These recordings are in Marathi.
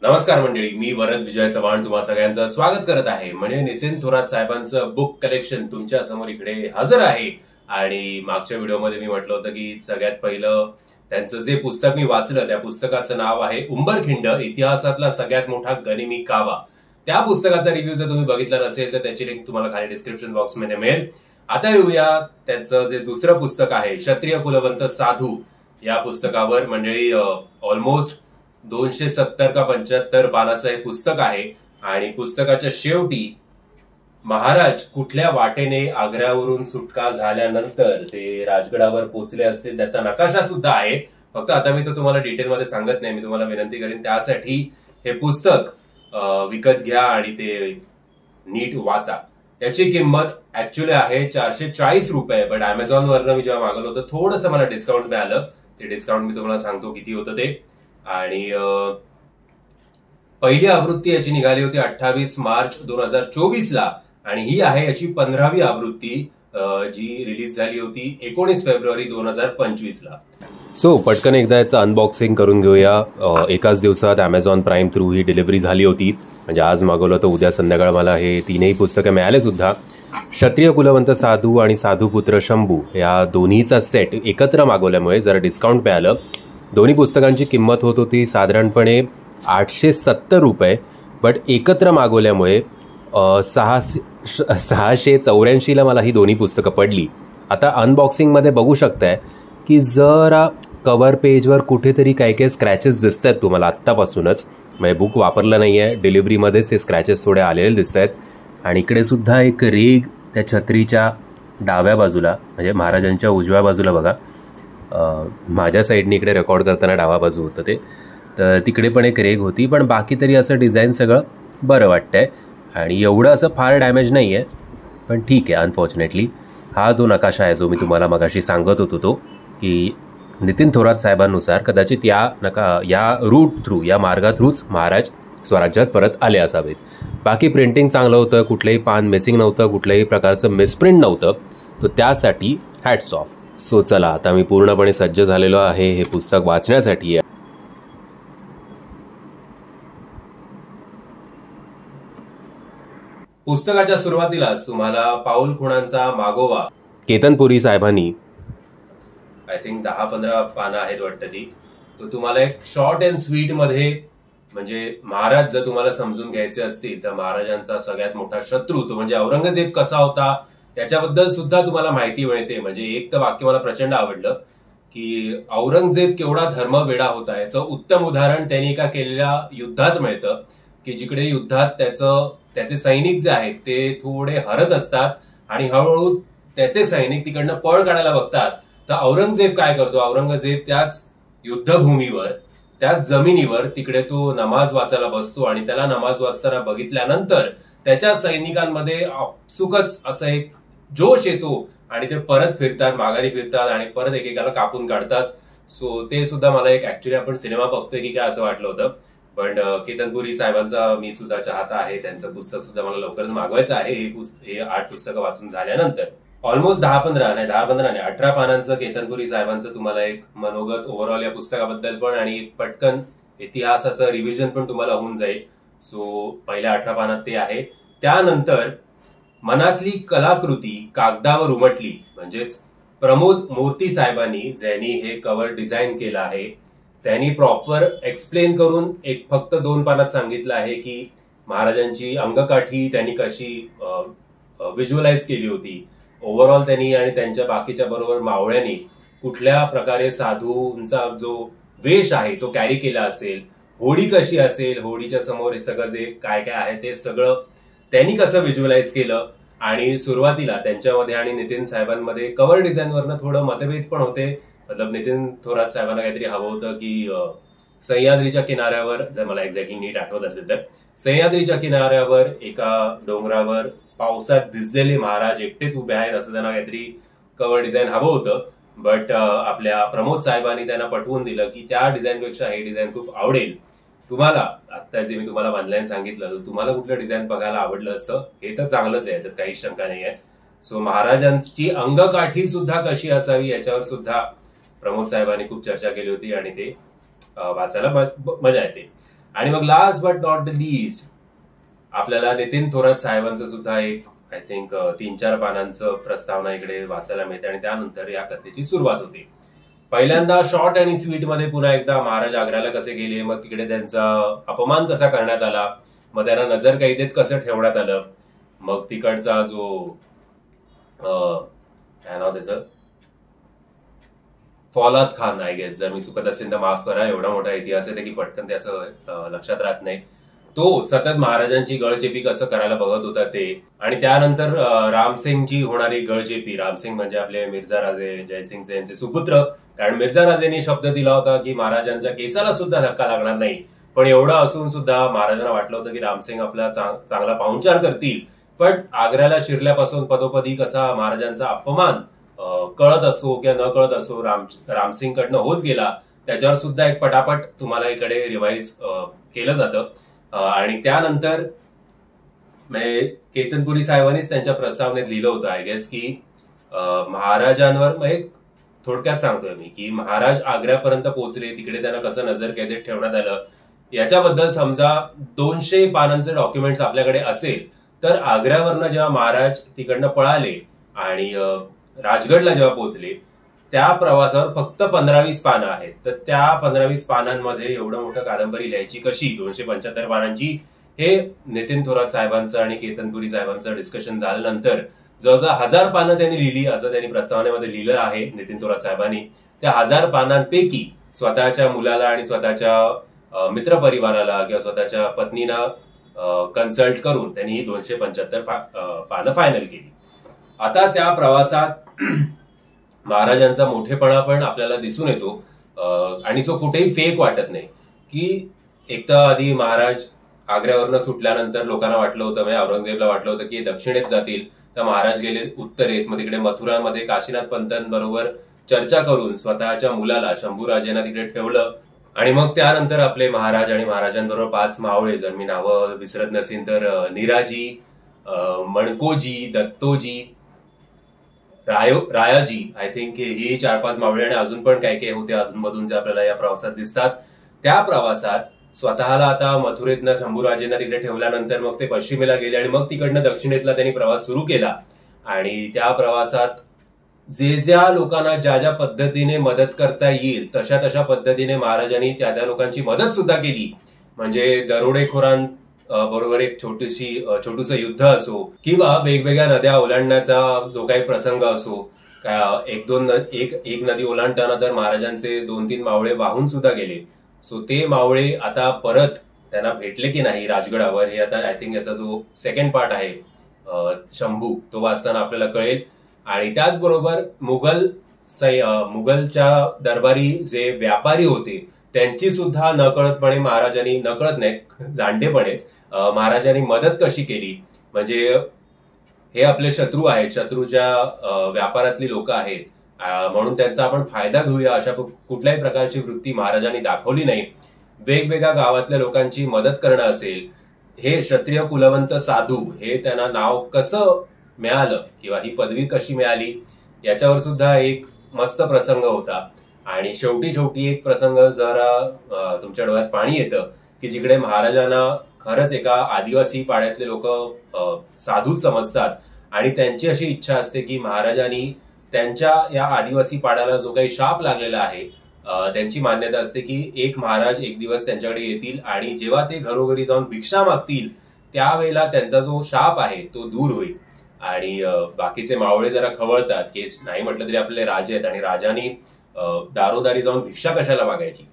नमस्कार मंडळी, मी वरद विजय चव्हाण तुम्हा सगळ्यांचं स्वागत करत आहे. म्हणजे नितीन थोरात साहेबांचं बुक कलेक्शन तुमच्या समोर इकडे हजर आहे. आणि मागच्या व्हिडिओमध्ये मी म्हटलं होतं की सगळ्यात पहिलं त्यांचं जे पुस्तक मी वाचलं त्या पुस्तकाचं नाव आहे उंबरखिंड, इतिहासातला सगळ्यात मोठा गनिमी कावा. त्या पुस्तकाचा रिव्ह्यू जर तुम्ही बघितला नसेल तर त्याची लिंक तुम्हाला खाली डिस्क्रिप्शन बॉक्समध्ये मिळेल. आता येऊया त्यांचं जे दुसरं पुस्तक आहे क्षत्रिय कुलवंत साधू या पुस्तकावर. मंडळी ऑलमोस्ट 270 का 75 पानाचं हे पुस्तक आहे आणि पुस्तकाच्या शेवटी महाराज कुठल्या वाटेने आग्र्यावरून सुटका झाल्यानंतर ते राजगडावर पोहोचले असतील त्याचा नकाशा सुद्धा आहे. फक्त आता मी तो तुम्हाला डिटेलमध्ये सांगत नाही, मी तुम्हाला विनंती करीन त्यासाठी हे पुस्तक विकत घ्या आणि ते नीट वाचा. याची किंमत ऍक्च्युअली आहे 440 रुपये, बट अमेझॉन वरनं मी जेव्हा मागवलं होतं थोडंसं मला डिस्काउंट मिळालं. ते डिस्काउंट मी तुम्हाला सांगतो किती होतं ते. आणि पहिली आवृत्ती याची निघाली होती 28 मार्च 2024 ला आणि ही आहे याची 15वी आवृत्ती जी रिलीज झाली होती 19 फेब्रुवारी 2025 ला. सो पटकन एकदा याचं अनबॉक्सिंग करून घेऊया. एकाच दिवसात अमेझॉन प्राईम थ्रू ही डिलिव्हरी झाली होती. म्हणजे आज मागवलं तर उद्या संध्याकाळ मला हे तीनही पुस्तकं मिळाले सुद्धा. क्षत्रिय कुलवंत साधू आणि साधूपुत्र शंभू या दोन्हीचा सेट एकत्र मागवल्यामुळे जरा डिस्काउंट मिळालं. दोन्ही पुस्तकांची किंमत होत होती साधारणपणे 870 रुपये, बट एकत्र मागवल्यामुळे 684ला मला ही दोन्ही पुस्तकं पडली. आता अनबॉक्सिंगमध्ये बघू शकताय की जरा कव्हर पेजवर कुठेतरी काही काही स्क्रॅचेस दिसत आहेत तुम्हाला आत्तापासूनच. म्हणजे बुक वापरलं नाही आहे, डिलिव्हरीमध्येच हे स्क्रॅचेस थोडे आलेले दिसत आहेत. आणि इकडे सुद्धा एक रेग त्या छत्रीच्या डाव्या बाजूला म्हणजे महाराजांच्या उजव्या बाजूला बघा. माझ्या साईडने इकडे रेकॉर्ड करताना डावा बाजू होतं ते, तर तिकडे पण एक रेग होती. पण बाकी तरी असं डिझाईन सगळं बरं वाटतंय आणि एवढं असं फार डॅमेज नाही आहे, पण ठीक आहे. अनफॉर्च्युनेटली हा जो नकाशा आहे जो मी तुम्हाला मगाशी सांगत होतो तो की नितीन थोरात साहेबांनुसार कदाचित या रूट थ्रू या मार्गा थ्रूच महाराज स्वराज्यात परत आले असावेत. बाकी प्रिंटिंग चांगलं होतं, कुठलंही पान मिसिंग नव्हतं, कुठल्याही प्रकारचं मिसप्रिंट नव्हतं, तर त्यासाठी हॅट्स ऑफ. सो चला आता मी पूर्णपणे सज्ज झालेलो आहे हे पुस्तक वाचण्यासाठी. पुस्तकाच्या सुरुवातीलाच तुम्हाला पाऊल खुणांचा मागोवा केतनपुरी साहेबांनी आय थिंक 10-15 पानं आहेत वाटतं ती, तो तुम्हाला एक शॉर्ट अँड स्वीट मध्ये म्हणजे महाराज जर तुम्हाला समजून घ्यायचे असतील तर महाराजांचा सगळ्यात मोठा शत्रू तो म्हणजे औरंगजेब कसा होता याच्याबद्दल सुद्धा तुम्हाला माहिती मिळते. म्हणजे एक तर वाक्य मला प्रचंड आवडलं की औरंगजेब केवढा धर्मवेडा होता याचं उत्तम उदाहरण त्यांनी एका केलेल्या युद्धात मिळतं की जिकडे युद्धात त्याचे सैनिक जे आहेत ते थोडे हरत असतात आणि हळूहळू त्याचे सैनिक तिकडनं पळ काढायला बघतात. तर औरंगजेब काय करतो, औरंगजेब त्याच युद्धभूमीवर त्याच जमिनीवर तिकडे तो नमाज वाचायला बसतो आणि त्याला नमाज वाचताना बघितल्यानंतर त्याच्या सैनिकांमध्ये आपसुकच असं एक जोश येतो आणि ते परत फिरतात, माघारी फिरतात आणि परत एकेकाला कापून काढतात. सो ते सुद्धा मला एक ऍक्च्युली आपण सिनेमा बघतोय की काय असं वाटलं होतं. पण केतनपुरी साहेबांचा मी सुद्धा चाहता आहे, त्यांचं पुस्तक सुद्धा मला लवकरच मागवायचं आहे. हे 8 पुस्तकं वाचून झाल्यानंतर ऑलमोस्ट 18 पानांचं केतनपुरी साहेबांचं तुम्हाला एक मनोगत ओव्हरऑल या पुस्तकाबद्दल पण आणि एक पटकन इतिहासाचं रिव्हिजन पण तुम्हाला होऊन जाईल. सो पहिल्या 18 पानात ते आहे. त्यानंतर मनातली कलाकृती कागदावर उमटली म्हणजेच प्रमोद मूर्ती साहेबांनी ज्यांनी हे कव्हर डिझाईन केलं आहे त्यांनी प्रॉपर एक्सप्लेन करून एक फक्त 2 पानात सांगितलं आहे की महाराजांची अंगकाठी त्यांनी कशी व्हिज्युअलाइज केली होती, ओव्हरऑल त्यांनी आणि त्यांच्या बाकीच्या बरोबर मावळ्यांनी कुठल्या प्रकारे साधूंचा जो वेश आहे तो कॅरी केला असेल, होळी कशी असेल, होळीच्या समोर हे सगळं जे काय काय आहे ते सगळं त्यांनी कसं व्हिज्युअलाइज केलं. आणि सुरुवातीला त्यांच्यामध्ये आणि नितीन साहेबांमध्ये कव्हर डिझाईनवरनं थोडं मतभेद पण होते. मतलब नितीन थोरात साहेबांना काहीतरी हवं होतं की सह्याद्रीच्या किनाऱ्यावर, जर मला एक्झॅक्टली नीट आठवत असेल तर सह्याद्रीच्या किनाऱ्यावर एका डोंगरावर पावसात भिजलेले महाराज एकटेच उभे आहेत असं त्यांना काहीतरी कव्हर डिझाईन हवं होतं. बट आपल्या प्रमोद साहेबांनी त्यांना पटवून दिलं की त्या डिझाईनपेक्षा हे डिझाईन खूप आवडेल तुम्हाला. आता जे मी तुम्हाला ऑनलाईन सांगितलं तर तुम्हाला कुठलं डिझाईन बघायला आवडलं असतं हे तर चांगलंच आहे, याच्यात काही शंका नाही आहे. सो महाराजांची अंगकाठी सुद्धा कशी असावी याच्यावर सुद्धा प्रमोद साहेबांनी खूप चर्चा केली होती आणि ते वाचायला मजा येते. आणि मग last but not the least आपल्याला नितीन थोरात साहेबांचं सुद्धा एक आय थिंक 3-4 पानांचं प्रस्तावना इकडे वाचायला मिळते आणि त्यानंतर या कथेची सुरुवात होते. पहिल्यांदा शॉर्ट आणि स्वीट मध्ये पुन्हा एकदा महाराज आग्र्याला कसे गेले, मग तिकडे त्यांचा अपमान कसा करण्यात आला, मग त्यांना नजर कैदेत कसं ठेवण्यात आलं, मग तिकडचा जो काय नाव त्याचं फौलाद खान आय गेस, जर मी चुकत असेल तर माफ करा, एवढा मोठा इतिहास आहे की पटकन ते असं लक्षात राहत नाही. तो सतत महाराजांची गळचेपी कसं करायला बघत होता ते, आणि त्यानंतर रामसिंगची होणारी गळचेपी. रामसिंग म्हणजे आपले मिर्झा राजे जयसिंग यांचे सुपुत्र, कारण मिर्झा राजेंनी शब्द दिला होता की महाराजांच्या केसाला सुद्धा धक्का लागणार नाही. पण एवढं असून सुद्धा महाराजांना वाटलं होतं की रामसिंग आपला चांगला पाहुणचार करतील, पण आग्र्याला शिरल्यापासून पदोपदी कसा महाराजांचा अपमान कळत असो किंवा न कळत असो रामसिंग कडनं होत गेला, त्याच्यावर सुद्धा एक पटापट तुम्हाला इकडे रिवाइज केलं जातं. आणि त्यानंतर केतनपुरी साहेबांनीच त्यांच्या प्रस्तावनेत लिहिलं होतं आय गेस की महाराजांवर, एक थोडक्यात सांगतोय मी की महाराज आग्र्यापर्यंत पोहोचले, तिकडे त्यांना कसं नजर कैदेत ठेवण्यात आलं, याच्याबद्दल समजा 200 पानांचे डॉक्युमेंट्स आपल्याकडे असेल तर आग्र्यावरनं जेव्हा महाराज तिकडनं पळाले आणि राजगडला जेव्हा पोहोचले त्या प्रवासावर फक्त 15-20 पानं आहेत. तर त्या 15-20 पानांमध्ये एवढं मोठं कादंबरी लिहायची कशी, 275 पानांची, हे नितीन थोरात साहेबांचं आणि केतनपुरी साहेबांचं डिस्कशन झाल्यानंतर जवळजवळ 1000 पानं त्यांनी लिहिली, असं त्यांनी प्रस्तावनेमध्ये लिहिलं आहे नितीन थोरात साहेबांनी. त्या 1000 पानांपैकी स्वतःच्या मुलाला आणि स्वतःच्या मित्रपरिवाराला किंवा स्वतःच्या पत्नीला कन्सल्ट करून त्यांनी ही 275 पानं फायनल केली. आता त्या प्रवासात महाराजांचा मोठेपणा पण आपल्याला दिसून येतो आणि जो कुठेही फेक वाटत नाही. की एकदा आधी महाराज आग्र्यावरनं सुटल्यानंतर लोकांना वाटलं होतं, म्हणजे औरंगजेबला वाटलं होतं की दक्षिणेत जातील, तर महाराज गेले उत्तरेत. मग तिकडे मथुरामध्ये काशीनाथ पंतांबरोबर चर्चा करून स्वतःच्या मुलाला शंभूराजेंना तिकडे ठेवलं. आणि मग त्यानंतर आपले महाराज आणि महाराजांबरोबर 5 मावळे, जर मी नावं विसरत नसेल तर Niraji, मणकोजी, दत्तोजी, Rayaji, I think he 4-5 मावळे आणि अजून पण काय काय होते अधूनमधून जे आपल्याला या प्रवासात दिसतात. त्या प्रवासात स्वतःला आता मथुरेतनं शंभूराजेंना तिकडे ठेवल्यानंतर मग ते पश्चिमेला गेले आणि मग तिकडनं दक्षिणेतला त्यांनी प्रवास सुरू केला. आणि त्या प्रवासात ज्या लोकांना ज्या पद्धतीने मदत करता येईल तशा पद्धतीने महाराजांनी त्या लोकांची मदत सुद्धा केली. म्हणजे दरोडेखोरां बरोबर एक छोटूस युद्ध असो किंवा वेगवेगळ्या नद्या ओलांडण्याचा जो काही प्रसंग असो, एक नदी ओलांडताना तर महाराजांचे 2-3 मावळे वाहून सुद्धा गेले. सो ते मावळे आता परत त्यांना भेटले की नाही राजगडावर, हे आता आय थिंक याचा जो सेकंड पार्ट आहे शंभू, तो वाचताना आपल्याला कळेल. आणि त्याचबरोबर मुघलच्या दरबारी जे व्यापारी होते त्यांची सुद्धा नकळतपणे महाराजांनी, नकळत नाही जाणतेपणेच महाराजांनी मदत कशी केली. म्हणजे हे आपले शत्रू आहेत, शत्रूच्या व्यापारातली लोक आहेत, म्हणून त्यांचा आपण फायदा घेऊया अशा कुठल्याही प्रकारची वृत्ती महाराजांनी दाखवली नाही. वेगवेगळ्या गावातल्या लोकांची मदत करणं असेल, हे क्षत्रिय कुलवंत साधू हे त्यांना नाव कसं मिळालं किंवा ही पदवी कशी मिळाली याच्यावर सुद्धा एक मस्त प्रसंग होता. आणि शेवटी एक प्रसंग जरा तुमच्या डोळ्यात पाणी येतं की जिकडे महाराजांना खरंच एका आदिवासी पाड्यातले लोक साधूच समजतात आणि त्यांची अशी इच्छा असते की महाराजांनी त्यांच्या या आदिवासी पाड्याला जो काही शाप लागलेला आहे, त्यांची मान्यता असते की एक महाराज एक दिवस त्यांच्याकडे येतील आणि जेव्हा ते घरोघरी जाऊन भिक्षा मागतील त्यावेळेला त्यांचा जो शाप आहे तो दूर होईल. आणि बाकीचे मावळे जरा खवळतात की नाही म्हटलं तरी आपले राजे आहेत आणि राजांनी दारोदारी जाऊन भिक्षा कशाला मागायची.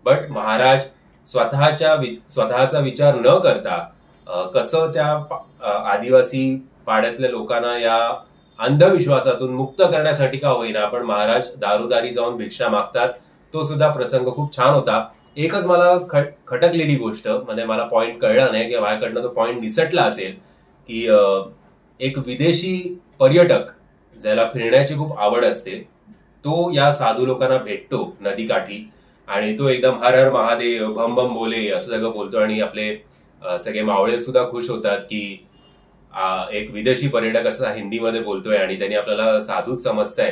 बट महाराज स्वतःचा विचार न करता कसं त्या आदिवासी पाड्यातल्या लोकांना या अंधविश्वासातून मुक्त करण्यासाठी का होईना पण महाराज दारोदारी जाऊन भिक्षा मागतात. तो सुद्धा प्रसंग खूप छान होता. एकच मला खटकलेली गोष्ट, म्हणजे मला पॉइंट कळला नाही किंवा माझ्याकडनं तो पॉइंट निसटला असेल की एक विदेशी पर्यटक ज्याला फिरण्याची खूप आवड असते तो या साधू लोकांना भेटतो नदीकाठी आणि तो एकदम हर हर महादेव भम भम बोले असं सगळं बोलतो आणि आपले सगळे मावळे सुद्धा खुश होतात की एक विदेशी पर्यटक असं हिंदीमध्ये बोलतोय आणि त्यांनी आपल्याला साधूच समजताय.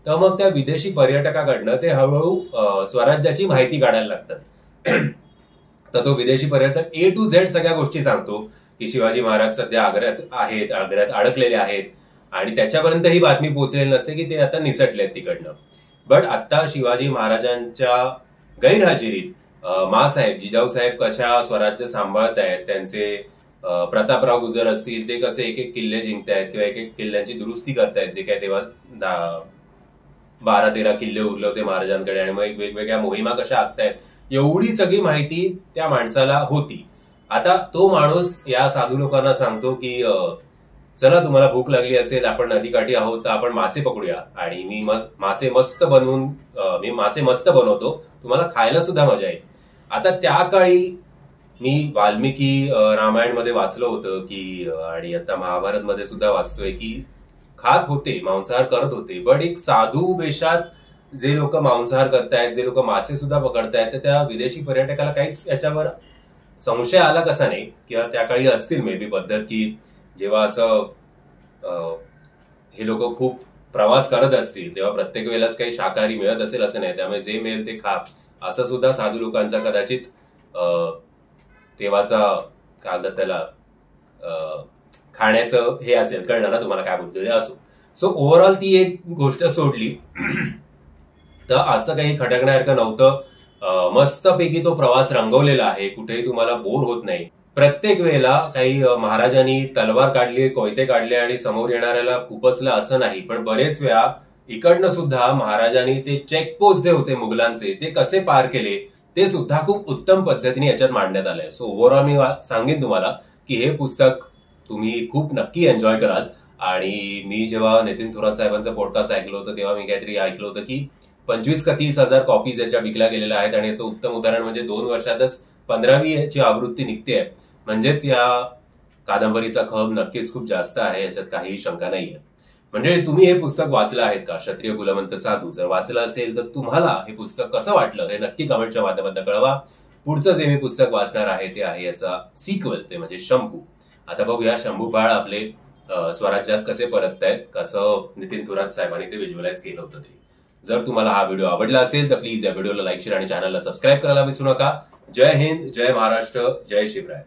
तर मग त्या विदेशी पर्यटकाकडनं ते हळूहळू स्वराज्याची माहिती काढायला लागतात. तर तो विदेशी पर्यटक A to Z सगळ्या गोष्टी सांगतो की शिवाजी महाराज सध्या आग्र्यात अडकलेले आहेत आणि त्याच्यापर्यंत ही बातमी पोहोचलेली नसते की ते आता निसटलेत तिकडनं. बट आता शिवाजी महाराजांच्या गैरहजेरीत मासाहेब जिजाऊसाहेब कशा स्वराज्य सांभाळतायत, त्यांचे प्रतापराव गुजर असतील ते कसे एक एक किल्ले जिंकतायत किंवा एक एक किल्ल्यांची दुरुस्ती करतायत, जे काय तेव्हा 12-13 किल्ले उरले होते महाराजांकडे, आणि मग वेगवेगळ्या मोहिमा कशा आखतायत, एवढी सगळी माहिती त्या माणसाला होती. आता तो माणूस या साधू लोकांना सांगतो की चला तुम्हाला भूक लागली असेल, आपण नदीकाठी आहोत तर आपण मासे पकडूया आणि मी मासे मस्त बनवतो, तुम्हाला खायला सुद्धा मजा येईल. आता त्या काळी मी वाल्मिकी रामायण मध्ये वाचलं होतं की आणि आता महाभारत मध्ये सुद्धा वाचतोय की खात होते, मांसाहार करत होते, बट एक साधू वेशात जे लोक मांसाहार करतायत, जे लोक मासे सुद्धा पकडतायत, तर त्या विदेशी पर्यटकाला काहीच याच्यावर संशय आला कसा नाही, किंवा त्या काळी असतील मे बी पद्धत की जेव्हा असं हे लोक खूप प्रवास करत असतील तेव्हा प्रत्येक वेळेलाच काही शाकाहारी मिळत असेल असं नाही, त्यामुळे जे मिळेल ते खा, असं सुद्धा साधू लोकांचा कदाचित तेव्हाचा काय म्हणतात त्याला खाण्याचं हे असेल. कळलं ना तुम्हाला काय बोलतोय? असो. सो ओव्हरऑल ती एक गोष्ट सोडली तर असं काही खटकण्यासारखं नव्हतं. मस्तपैकी तो प्रवास रंगवलेला आहे, कुठेही तुम्हाला बोर होत नाही. प्रत्येक वेळेला काही महाराजांनी तलवार काढली, कोयते काढले आणि समोर येणाऱ्याला खुपसलं असं नाही, पण बरेच वेळा इकडनं सुद्धा महाराजांनी ते चेकपोस्ट जे होते मुघलांचे ते कसे पार केले ते सुद्धा खूप उत्तम पद्धतीने याच्यात मांडण्यात आलंय. सो ओव्हरऑल मी सांगेन तुम्हाला की हे पुस्तक तुम्ही खूप नक्की एन्जॉय कराल. आणि मी जेव्हा नितीन थोरात साहेबांचं पॉडकास्ट ऐकलं होतं तेव्हा मी काहीतरी ऐकलं होतं की 25 का 30 हजार कॉपीज याच्या विकल्या गेलेल्या आहेत, आणि याचं उत्तम उदाहरण म्हणजे 2 वर्षातच 15वी ची आवृत्ती निघते, म्हणजेच या कादंबरीचा खप नक्कीच खूप जास्त आहे, याच्यात काहीही शंका नाहीये. म्हणजे तुम्ही हे पुस्तक वाचलं आहेत का? क्षत्रिय कुलवंत साधू जर वाचलं असेल तर तुम्हाला हे पुस्तक कसं वाटलं हे नक्की कमेंटच्या माध्यमातून कळवा. पुढचं जे मी पुस्तक वाचणार आहे ते आहे याचा सिक्वल, ते म्हणजे शंभू. आता बघूया शंभू बाळ आपले स्वराज्यात कसे परततायत, कसं नितीन थोरात साहेबांनी ते व्हिज्युअलाइज केलं होतं ते. जर तुम्हाला हा व्हिडिओ आवडला असेल तर प्लीज या व्हिडिओला लाईक, शेअर आणि चॅनलला सबस्क्राईब करायला विसरू नका. जय हिंद, जय महाराष्ट्र, जय शिवराय.